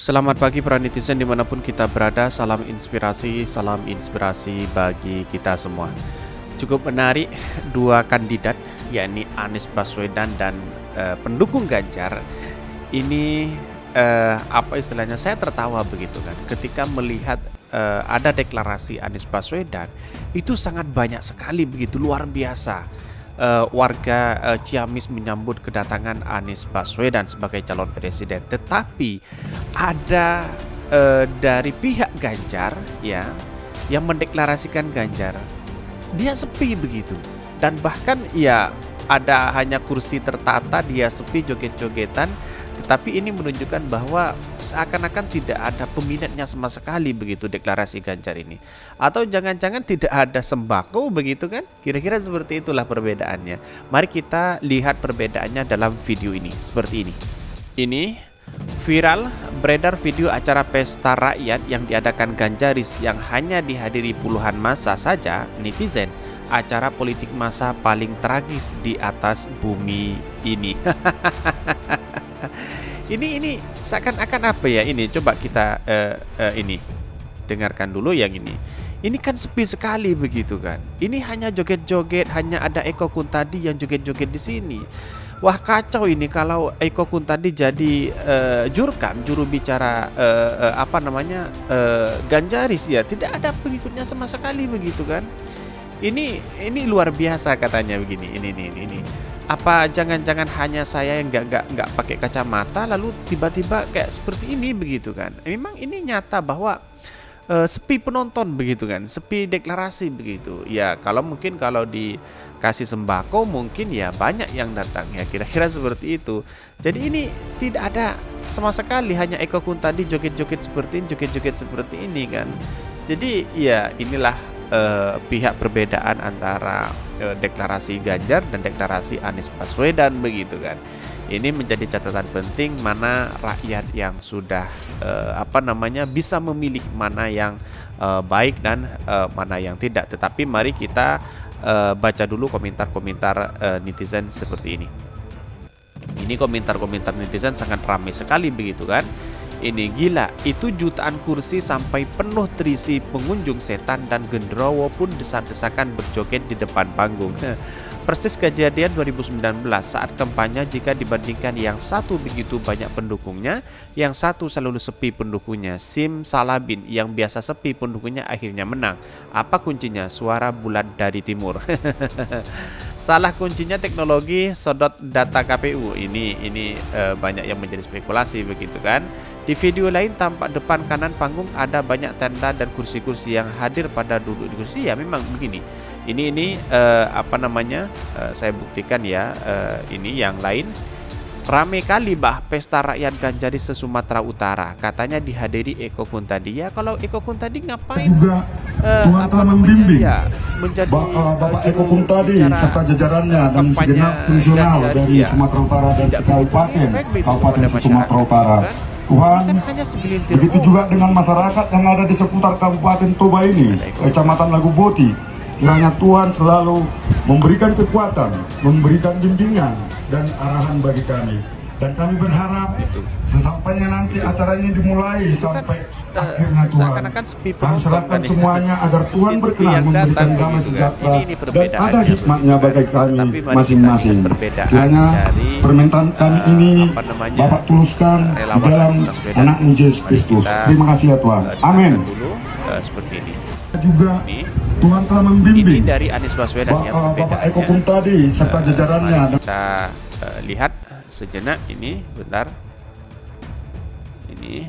Selamat pagi para netizen dimanapun kita berada, salam inspirasi bagi kita semua. Cukup menarik dua kandidat, yakni Anies Baswedan dan pendukung Ganjar. Ini apa istilahnya, saya tertawa begitu kan ketika melihat ada deklarasi Anies Baswedan. Itu sangat banyak sekali, begitu luar biasa. Warga Ciamis menyambut kedatangan Anies Baswedan sebagai calon presiden, tetapi ada dari pihak Ganjar ya yang mendeklarasikan Ganjar, dia sepi begitu, dan bahkan ya ada hanya kursi tertata, dia sepi, joget-jogetan. Tetapi ini menunjukkan bahwa seakan-akan tidak ada peminatnya sama sekali begitu deklarasi Ganjar ini. Atau jangan-jangan tidak ada sembako begitu kan? Kira-kira seperti itulah perbedaannya. Mari kita lihat perbedaannya dalam video ini. Seperti ini. Ini viral beredar video acara pesta rakyat yang diadakan Ganjaris yang hanya dihadiri puluhan massa saja netizen. Acara politik massa paling tragis di atas bumi ini. Ini seakan-akan apa ya ini? Coba kita ini dengarkan dulu yang ini. Ini kan sepi sekali begitu kan. Ini hanya joget-joget, hanya ada Eko Kuntadi yang joget-joget di sini. Wah, kacau ini kalau Eko Kuntadi jadi juru bicara Ganjaris ya. Tidak ada pengikutnya sama sekali begitu kan. Ini luar biasa katanya begini. Ini. Apa jangan-jangan hanya saya yang nggak pakai kacamata lalu tiba-tiba kayak seperti ini begitu kan? Memang ini nyata bahwa sepi penonton begitu kan, sepi deklarasi begitu. Ya kalau dikasih sembako mungkin ya banyak yang datang ya, kira-kira seperti itu. Jadi ini tidak ada sama sekali, hanya Eko Kuntadi joget-joget seperti ini kan. Jadi ya inilah pihak perbedaan antara deklarasi Ganjar dan deklarasi Anies Baswedan begitu kan. Ini menjadi catatan penting mana rakyat yang sudah bisa memilih mana yang baik dan mana yang tidak. Tetapi mari kita baca dulu komentar-komentar netizen seperti ini. Ini komentar-komentar netizen sangat ramai sekali begitu kan. Ini gila, itu jutaan kursi sampai penuh terisi pengunjung, setan dan genderuwo pun desak-desakan berjoget di depan panggung. Persis kejadian 2019 saat kampanye, jika dibandingkan yang satu begitu banyak pendukungnya, yang satu selalu sepi pendukungnya. Sim Salabin yang biasa sepi pendukungnya akhirnya menang. Apa kuncinya? Suara bulat dari timur. Salah kuncinya teknologi, sodot data KPU. Ini banyak yang menjadi spekulasi begitu kan. Di video lain tampak depan kanan panggung ada banyak tenda dan kursi-kursi yang hadir pada duduk di kursi. Ya memang begini. Ini saya buktikan ya. Ini yang lain. Rame kali pesta rakyat Ganjaris se-Sumatera Utara. Katanya dihadiri Eko Kuntadi. Ya kalau Eko Kuntadi ngapain? Juga Tuhan telah membimbing menjadi Bapak Eko Kuntadi serta jajarannya dan segenap fungsional dari Sumatera Utara dan Kabupaten Sumatera Utara. Tuhan, begitu juga dengan masyarakat yang ada di seputar Kabupaten Toba ini, Kecamatan Lagu Boti. Kiranya Tuhan selalu memberikan kekuatan, memberikan bimbingan dan arahan bagi kami. Dan kami berharap sesampainya nanti acara ini dimulai sampai akhirnya Tuhan, kami serahkan semuanya agar Tuhan berkenan memberikan damai sejahtera dan ada hikmatnya bagi kami masing-masing. Kiranya permintaan kami ini Bapak tuluskan di dalam anak-Mu Yesus Kristus. Terima kasih ya Tuhan. Amin. Seperti ini. Juga Tuhan telah membimbing ini dari Anies Baswedan Bapak Eko Kuntadi serta jajarannya. Kita lihat sejenak ini, bentar. Ini.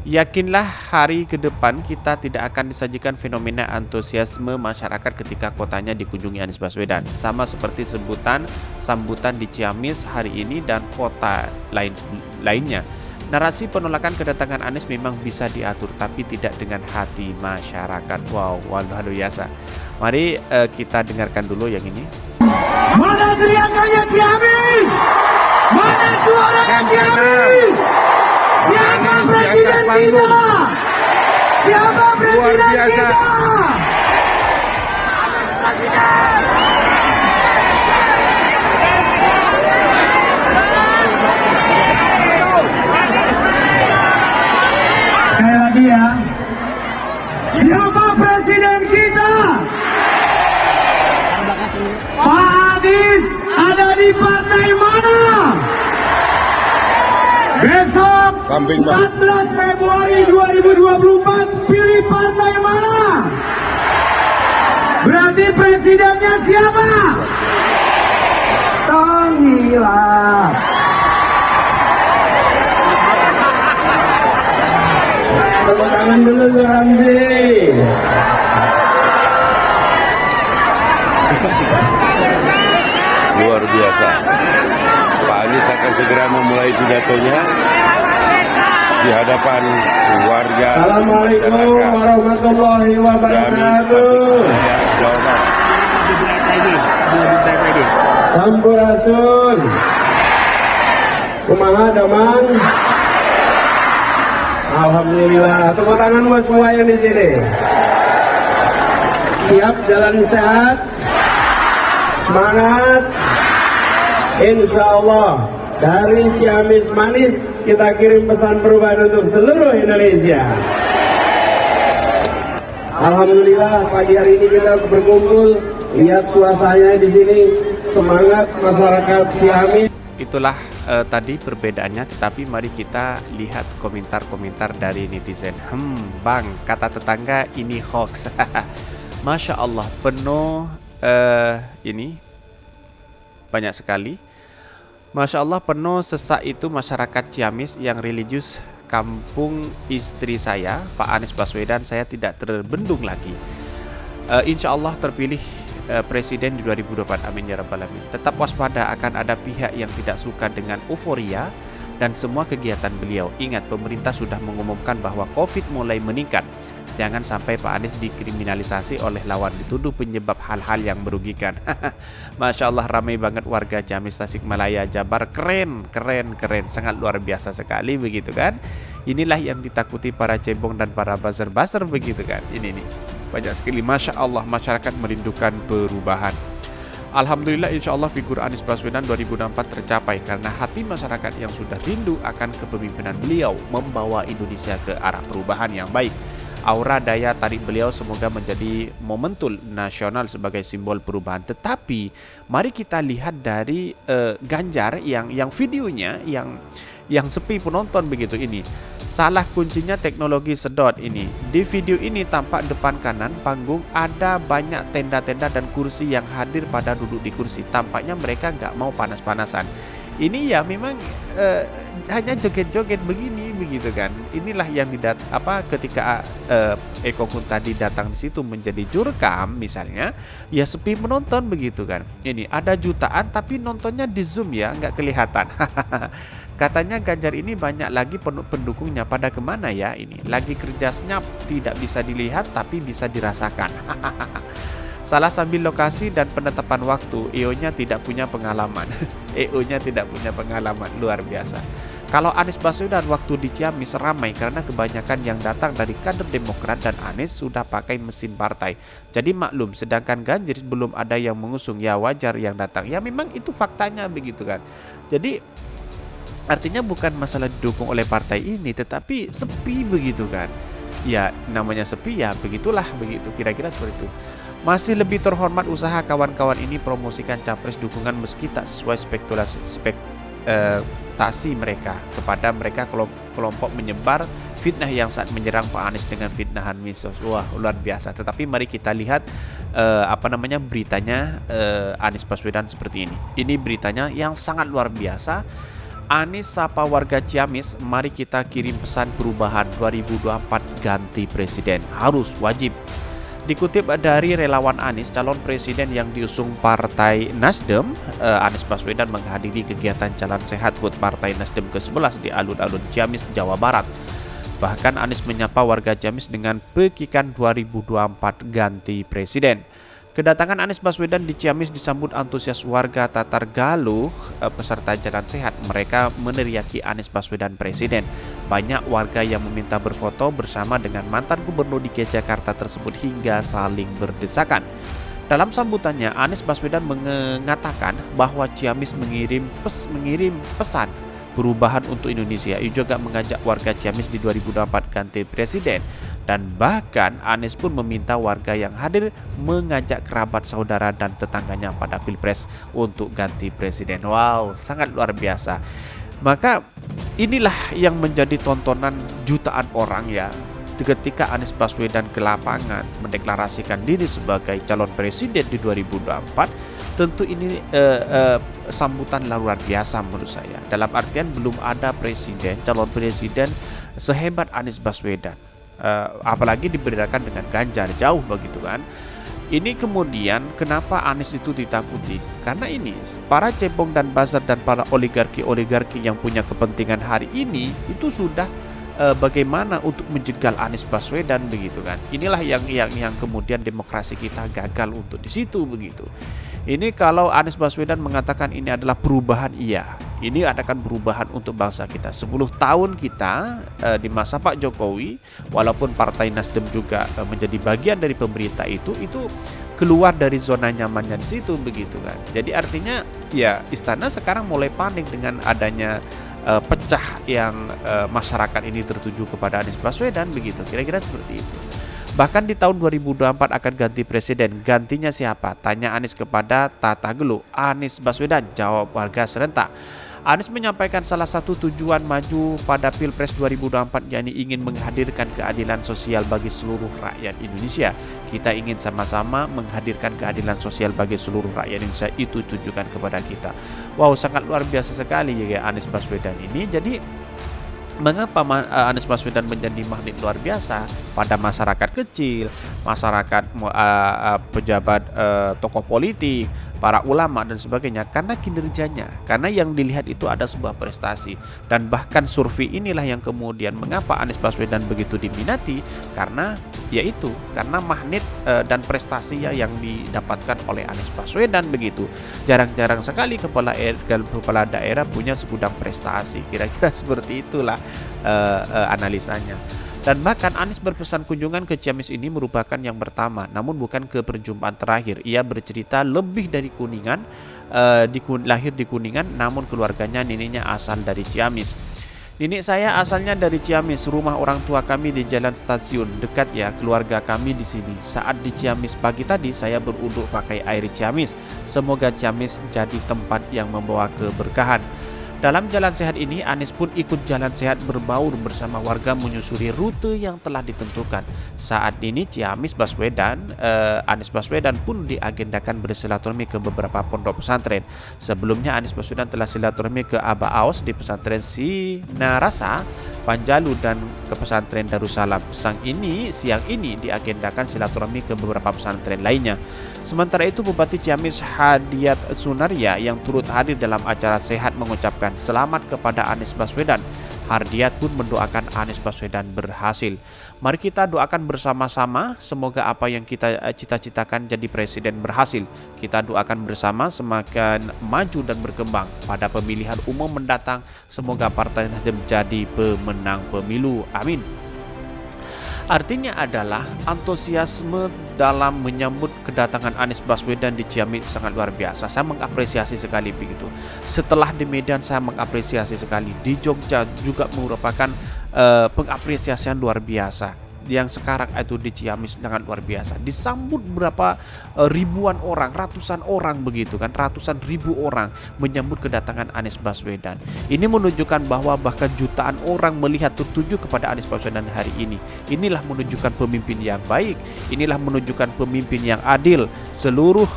Yakinlah hari ke depan kita tidak akan disajikan fenomena antusiasme masyarakat ketika kotanya dikunjungi Anies Baswedan. Sama seperti sambutan di Ciamis hari ini dan kota lainnya. Narasi penolakan kedatangan Anies memang bisa diatur, tapi tidak dengan hati masyarakat. Wow, luar biasa. Mari kita dengarkan dulu yang ini. Mana teriakannya Ciamis? Mana suaranya Ciamis? Siapa presiden kita? Siapa presiden kita? Samping, Bang. 14 Februari 2024 pilih partai mana? Berarti presidennya siapa? Tenghilang. Tepuk tangan dulu ke Ramzi. Luar biasa. Pak Anies akan segera memulai pidatonya di hadapan warga. Assalamualaikum warahmatullahi wabarakatuh. Jawa Barat. Sampurasun. Kumaha damang. Alhamdulillah. Tepuk tangan buat semua yang di sini. Siap jalan sehat. Semangat. Insya Allah dari Ciamis Manis kita kirim pesan perubahan untuk seluruh Indonesia. Alhamdulillah pagi hari ini kita berkumpul, lihat suasananya di sini, semangat masyarakat Ciamis. Itulah tadi perbedaannya, tetapi mari kita lihat komentar-komentar dari netizen. Bang, kata tetangga ini hoax. Masya Allah, penuh ini banyak sekali. Masya Allah, penuh sesak itu masyarakat Ciamis yang religius. Kampung istri saya, Pak Anies Baswedan, saya tidak terbendung lagi. Insya Allah terpilih presiden di 2024. Amin ya rabbal alamin. Tetap waspada, akan ada pihak yang tidak suka dengan euforia dan semua kegiatan beliau. Ingat, pemerintah sudah mengumumkan bahwa COVID mulai meningkat. Jangan sampai Pak Anies dikriminalisasi oleh lawan, dituduh penyebab hal-hal yang merugikan. Masya Allah, ramai banget warga Ciamis, Tasikmalaya, Jabar. Keren, sangat luar biasa sekali begitu kan. Inilah yang ditakuti para cebong dan para buzzer-buzzer begitu kan. Ini nih, banyak sekali. Masya Allah, masyarakat merindukan perubahan. Alhamdulillah, insya Allah figur Anies Baswedan 2024 tercapai karena hati masyarakat yang sudah rindu akan kepemimpinan beliau membawa Indonesia ke arah perubahan yang baik. Aura daya tarik beliau semoga menjadi momentum nasional sebagai simbol perubahan. Tetapi mari kita lihat dari Ganjar yang videonya yang sepi penonton begitu ini. Salah kuncinya teknologi sedot ini. Di video ini tampak depan kanan panggung ada banyak tenda-tenda dan kursi yang hadir pada duduk di kursi. Tampaknya mereka nggak mau panas-panasan. Ini ya memang hanya joget-joget begini begitu kan. Inilah yang ketika Eko Kun tadi datang di situ menjadi jurkam misalnya, ya sepi menonton begitu kan. Ini ada jutaan tapi nontonnya di Zoom ya, nggak kelihatan. Katanya Ganjar ini banyak lagi pendukungnya, pada kemana ya ini? Lagi kerja senyap, tidak bisa dilihat tapi bisa dirasakan. Salah sambil lokasi dan penetapan waktu, EO-nya tidak punya pengalaman. EO-nya tidak punya pengalaman, luar biasa. Kalau Anies Baswedan waktu di Ciamis ramai karena kebanyakan yang datang dari kader Demokrat dan Anies sudah pakai mesin partai. Jadi maklum, sedangkan Ganjar belum ada yang mengusung, ya wajar yang datang. Ya memang itu faktanya begitu kan. Jadi artinya bukan masalah didukung oleh partai ini, tetapi sepi begitu kan. Ya namanya sepi ya begitulah begitu, kira-kira seperti itu. Masih lebih terhormat usaha kawan-kawan ini promosikan capres dukungan meski tak sesuai ekspektasi mereka. Kepada mereka kelompok menyebar fitnah yang saat menyerang Pak Anies dengan fitnahan misos. Wah, luar biasa. Tetapi mari kita lihat beritanya Anies Baswedan seperti ini. Ini beritanya yang sangat luar biasa. Anies sapa warga Ciamis, mari kita kirim pesan perubahan 2024 ganti presiden. Harus, wajib. Dikutip dari relawan Anies, calon presiden yang diusung Partai Nasdem, Anies Baswedan menghadiri kegiatan Jalan Sehat HUT Partai Nasdem ke-11 di alun-alun Ciamis, Jawa Barat. Bahkan Anies menyapa warga Ciamis dengan pekikan 2024 ganti presiden. Kedatangan Anies Baswedan di Ciamis disambut antusias warga Tatar Galuh, peserta Jalan Sehat. Mereka meneriaki Anies Baswedan presiden. Banyak warga yang meminta berfoto bersama dengan mantan gubernur DKI Jakarta tersebut hingga saling berdesakan. Dalam sambutannya, Anies Baswedan mengatakan bahwa Ciamis mengirim pesan perubahan untuk Indonesia. Ia juga mengajak warga Ciamis di 2024 ganti presiden. Dan bahkan Anies pun meminta warga yang hadir mengajak kerabat, saudara, dan tetangganya pada Pilpres untuk ganti presiden. Wow, sangat luar biasa. Maka inilah yang menjadi tontonan jutaan orang ya ketika Anies Baswedan ke lapangan mendeklarasikan diri sebagai calon presiden di 2024. Tentu ini sambutan luar biasa menurut saya. Dalam artian belum ada calon presiden sehebat Anies Baswedan. Apalagi dibedakan dengan Ganjar, jauh begitu kan. Ini kemudian kenapa Anies itu ditakuti? Karena ini para cebong dan buzzer dan para oligarki yang punya kepentingan hari ini itu sudah bagaimana untuk menjegal Anies Baswedan begitu kan. Inilah yang kemudian demokrasi kita gagal untuk di situ begitu. Ini kalau Anies Baswedan mengatakan ini adalah perubahan, iya. Ini adakan perubahan untuk bangsa kita. 10 tahun kita di masa Pak Jokowi, walaupun Partai Nasdem juga menjadi bagian dari pemerintah itu keluar dari zona nyamannya di situ begitu kan. Jadi artinya ya istana sekarang mulai panik dengan adanya pecah yang masyarakat ini tertuju kepada Anies Baswedan begitu. Kira-kira seperti itu. Bahkan di tahun 2024 akan ganti presiden. Gantinya siapa? Tanya Anies kepada Tata Gelu. Anies Baswedan, jawab warga serentak. Anies menyampaikan salah satu tujuan maju pada Pilpres 2024 yakni ingin menghadirkan keadilan sosial bagi seluruh rakyat Indonesia. Kita ingin sama-sama menghadirkan keadilan sosial bagi seluruh rakyat Indonesia, itu tujukan kepada kita. Wow, sangat luar biasa sekali ya Anies Baswedan ini. Jadi mengapa Anies Baswedan menjadi magnet luar biasa pada masyarakat kecil, masyarakat pejabat, tokoh politik, para ulama dan sebagainya? Karena kinerjanya, karena yang dilihat itu ada sebuah prestasi. Dan bahkan survei inilah yang kemudian mengapa Anies Baswedan begitu diminati, karena yaitu karena magnet dan prestasi yang didapatkan oleh Anies Baswedan begitu. Jarang-jarang sekali kepala daerah punya segudang prestasi. Kira-kira seperti itulah analisanya. Dan bahkan Anies berpesan kunjungan ke Ciamis ini merupakan yang pertama, namun bukan ke perjumpaan terakhir. Ia bercerita lebih dari Kuningan, lahir di Kuningan, namun keluarganya neneknya asal dari Ciamis. Nenek saya asalnya dari Ciamis, rumah orang tua kami di Jalan Stasiun, dekat ya keluarga kami di sini. Saat di Ciamis pagi tadi saya beruduk pakai air Ciamis. Semoga Ciamis jadi tempat yang membawa keberkahan. Dalam jalan sehat ini, Anies pun ikut jalan sehat berbaur bersama warga menyusuri rute yang telah ditentukan. Saat ini Anies Baswedan pun diagendakan bersilaturahmi ke beberapa pondok pesantren. Sebelumnya Anies Baswedan telah silaturahmi ke Aba Aos di pesantren Sinarasa, Panjalu dan ke pesantren Darussalam. Siang ini diagendakan silaturahmi ke beberapa pesantren lainnya. Sementara itu Bupati Ciamis Hadiat Sunaria yang turut hadir dalam acara sehat mengucapkan selamat kepada Anies Baswedan. Hardiat pun mendoakan Anies Baswedan berhasil. Mari kita doakan bersama-sama semoga apa yang kita cita-citakan jadi presiden berhasil. Kita doakan bersama semakin maju dan berkembang pada pemilihan umum mendatang. Semoga Partai Nasdem jadi pemenang pemilu. Amin. Artinya adalah antusiasme dalam menyambut kedatangan Anies Baswedan di Ciamis sangat luar biasa. Saya mengapresiasi sekali begitu. Setelah di Medan saya mengapresiasi sekali. Di Jogja juga merupakan pengapresiasian luar biasa. Yang sekarang itu di Ciamis sangat luar biasa. Disambut berapa ribuan orang, ratusan orang begitu kan, ratusan ribu orang menyambut kedatangan Anies Baswedan. Ini menunjukkan bahwa bahkan jutaan orang melihat tertuju kepada Anies Baswedan hari ini. Inilah menunjukkan pemimpin yang baik, inilah menunjukkan pemimpin yang adil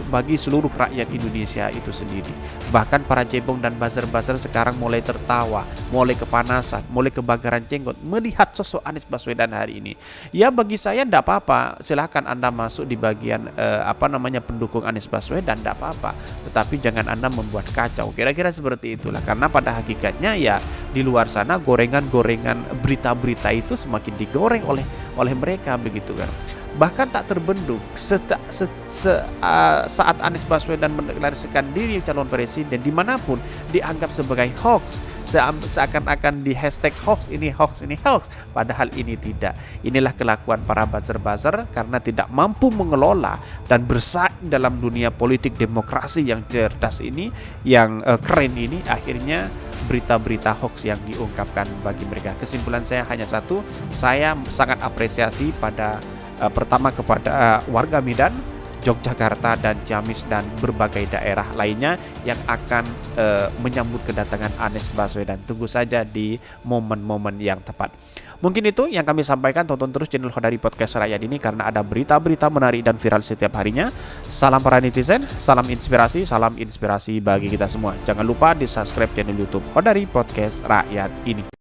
bagi seluruh rakyat Indonesia itu sendiri. Bahkan para cebong dan buzzer-buzzer sekarang mulai tertawa, mulai kepanasan, mulai kebakaran jenggot melihat sosok Anies Baswedan hari ini. Ya bagi saya tidak apa-apa, silahkan Anda masuk di bagian pendukung Anies Baswedan, tidak apa-apa. Tetapi jangan Anda membuat kacau. Kira-kira seperti itulah. Karena pada hakikatnya ya di luar sana gorengan-gorengan berita-berita itu semakin digoreng oleh mereka begitu kan. Bahkan tak terbendung saat Anies Baswedan mendeklarasikan diri calon presiden dimanapun dianggap sebagai hoax, seakan-akan di hashtag hoax ini, padahal ini tidak. Inilah kelakuan para buzzer-buzzer karena tidak mampu mengelola dan bersaing dalam dunia politik demokrasi yang cerdas ini, yang keren ini, akhirnya berita-berita hoax yang diungkapkan bagi mereka. Kesimpulan saya hanya satu, saya sangat apresiasi pertama kepada warga Medan, Yogyakarta dan Ciamis dan berbagai daerah lainnya yang akan menyambut kedatangan Anies Baswedan. Tunggu saja di momen-momen yang tepat. Mungkin itu yang kami sampaikan. Tonton terus channel Khodari Podcast Rakyat ini karena ada berita-berita menarik dan viral setiap harinya. Salam para netizen, salam inspirasi bagi kita semua. Jangan lupa di subscribe channel YouTube Khodari Podcast Rakyat ini.